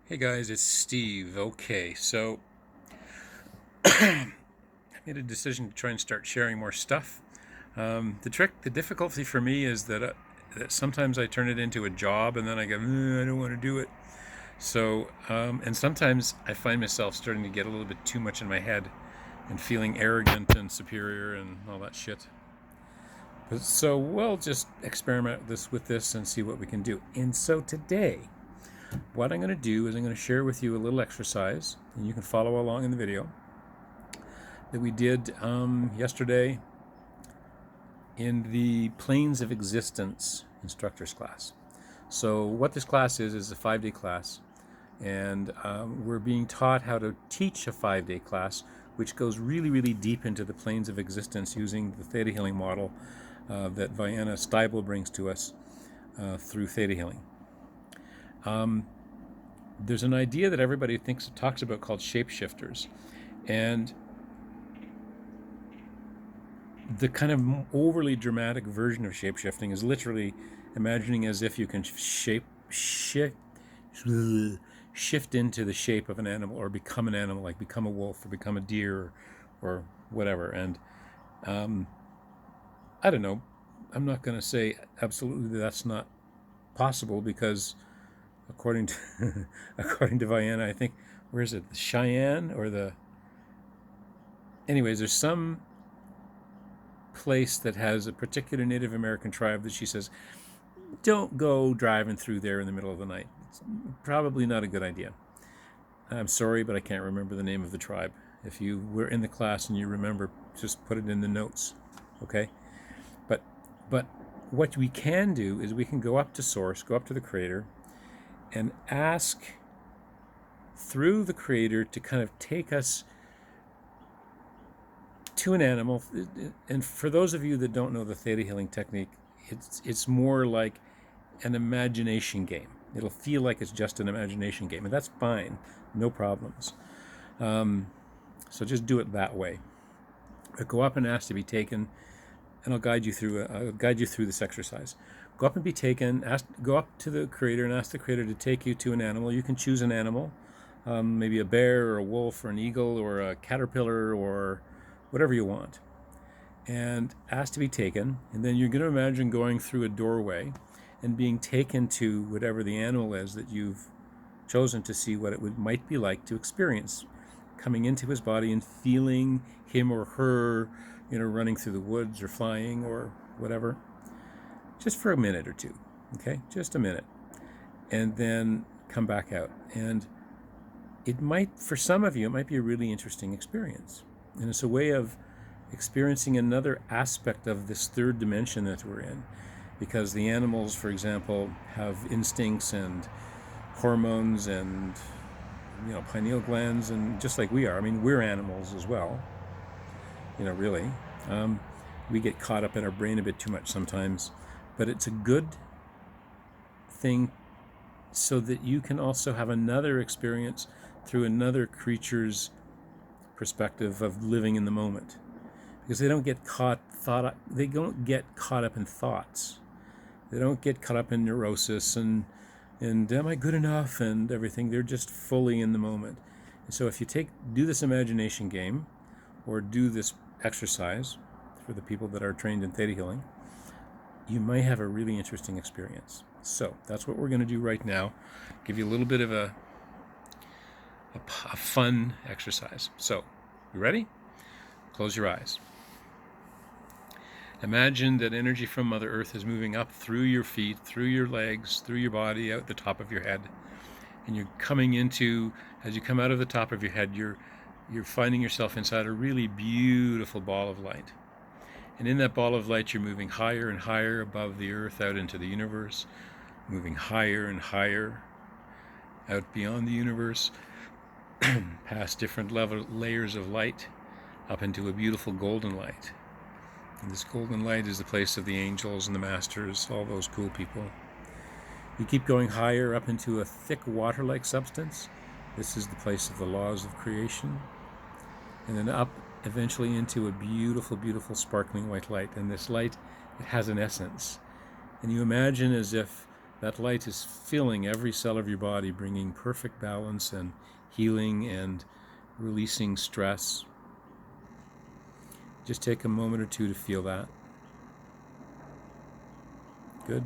Hey guys, it's Steve. Okay, so I made a decision to try and start sharing more stuff. The difficulty for me is that sometimes I turn it into a job and then I go, I don't want to do it. And sometimes I find myself starting to get a little bit too much in my head and feeling arrogant and superior and all that shit. So we'll just experiment with this and see what we can do. And so today, what I'm going to do is I'm going to share with you a little exercise, and you can follow along in the video that we did yesterday in the Planes of Existence instructors class. So what this class is a 5-day class, and we're being taught how to teach a 5-day class, which goes really, really deep into the planes of existence using the Theta Healing model that Vienna Steibel brings to us through Theta Healing. There's an idea that everybody talks about called shapeshifters, and the kind of overly dramatic version of shapeshifting is literally imagining as if you can shift into the shape of an animal or become an animal, like become a wolf or become a deer or whatever. And I don't know. I'm not going to say absolutely that's not possible because according to Vienna, I think, where is it? The Cheyenne or the... Anyways, there's some place that has a particular Native American tribe that she says, don't go driving through there in the middle of the night. It's probably not a good idea. I'm sorry, but I can't remember the name of the tribe. If you were in the class and you remember, just put it in the notes, okay? But what we can do is we can go up to Source, go up to the Creator, and ask through the Creator to kind of take us to an animal. And for those of you that don't know the Theta Healing technique, it's more like an imagination game. It'll feel like it's just an imagination game, and that's fine, no problems. So just do it that way. But go up and ask to be taken, and I'll guide you through this exercise. Go up and be taken. Go up to the Creator and ask the Creator to take you to an animal. You can choose an animal, maybe a bear or a wolf or an eagle or a caterpillar or whatever you want, and ask to be taken. And then you're going to imagine going through a doorway and being taken to whatever the animal is that you've chosen to see what it might be like to experience, coming into his body and feeling him or her, running through the woods or flying or whatever, just for a minute or two, okay? Just a minute. And then come back out. And for some of you, it might be a really interesting experience. And it's a way of experiencing another aspect of this third dimension that we're in. Because the animals, for example, have instincts and hormones and pineal glands, and just like we are. I mean, we're animals as well. Really. We get caught up in our brain a bit too much sometimes, but it's a good thing so that you can also have another experience through another creature's perspective of living in the moment, because they don't get caught up in thoughts. They don't get caught up in neurosis and am I good enough and everything. They're just fully in the moment. And so if you do this imagination game or do this exercise for the people that are trained in Theta Healing, you might have a really interesting experience. So that's what we're going to do right now. Give you a little bit of a fun exercise. So, you ready? Close your eyes. Imagine that energy from Mother Earth is moving up through your feet, through your legs, through your body, out the top of your head. And you're coming into, as you come out of the top of your head, you're finding yourself inside a really beautiful ball of light. And in that ball of light, you're moving higher and higher above the earth, out into the universe, moving higher and higher out beyond the universe, past different layers of light, up into a beautiful golden light. And this golden light is the place of the angels and the masters, all those cool people. You keep going higher up into a thick water-like substance. This is the place of the laws of creation. And then up eventually into a beautiful, beautiful sparkling white light. And this light, it has an essence. And you imagine as if That light is filling every cell of your body, bringing perfect balance and healing and releasing stress. Just take a moment or two to feel that. Good.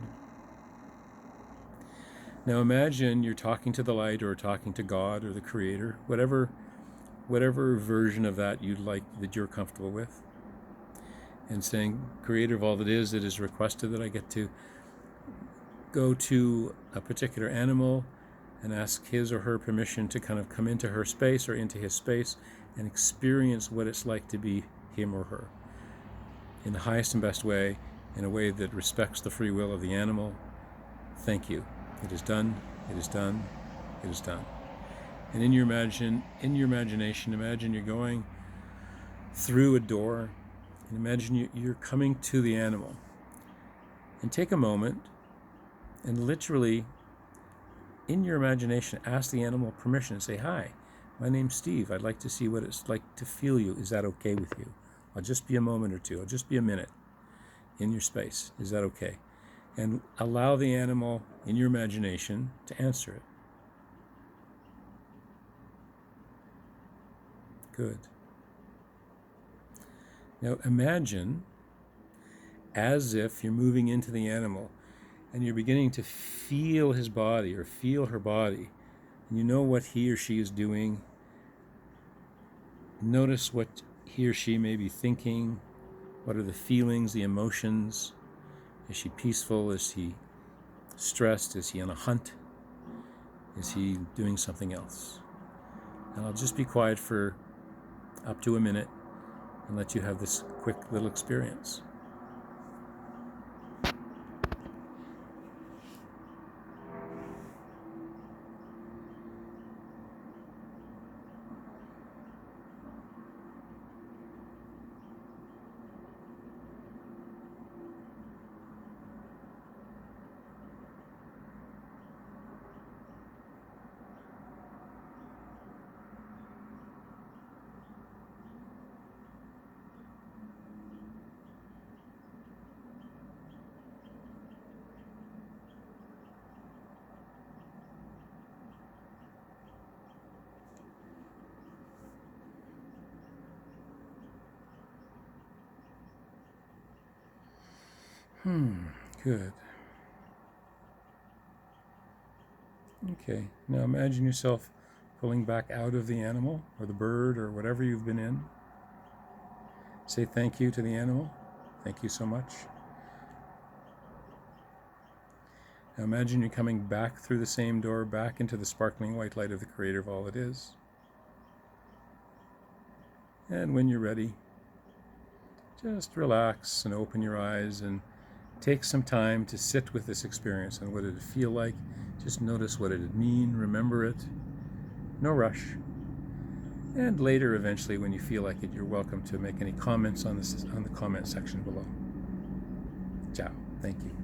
Now imagine you're talking to the light or talking to God or the Creator, whatever version of that you'd like, that you're comfortable with, and saying, Creator of all that is, it is requested that I get to go to a particular animal and ask his or her permission to kind of come into her space or into his space and experience what it's like to be him or her in the highest and best way, in a way that respects the free will of the animal. Thank you. It is done. It is done. It is done. And in your imagination, imagine you're going through a door, and imagine you're coming to the animal. And take a moment and literally, in your imagination, ask the animal permission and say, hi, my name's Steve. I'd like to see what it's like to feel you. Is that okay with you? I'll just be a moment or two. I'll just be a minute in your space. Is that okay? And allow the animal in your imagination to answer it. Good. Now imagine as if you're moving into the animal and you're beginning to feel his body or feel her body, and you know what he or she is doing. Notice what he or she may be thinking. What are the feelings, the emotions? Is she peaceful? Is he stressed? Is he on a hunt? Is he doing something else? And I'll just be quiet for up to a minute and let you have this quick little experience. Good. Okay, now imagine yourself pulling back out of the animal or the bird or whatever you've been in. Say thank you to the animal. Thank you so much. Now imagine you're coming back through the same door, back into the sparkling white light of the Creator of all that is. And when you're ready, just relax and open your eyes and take some time to sit with this experience. And what did it feel like? Just notice what did it mean, remember it. No rush. And later, eventually, when you feel like it, you're welcome to make any comments on the comment section below. Ciao. Thank you.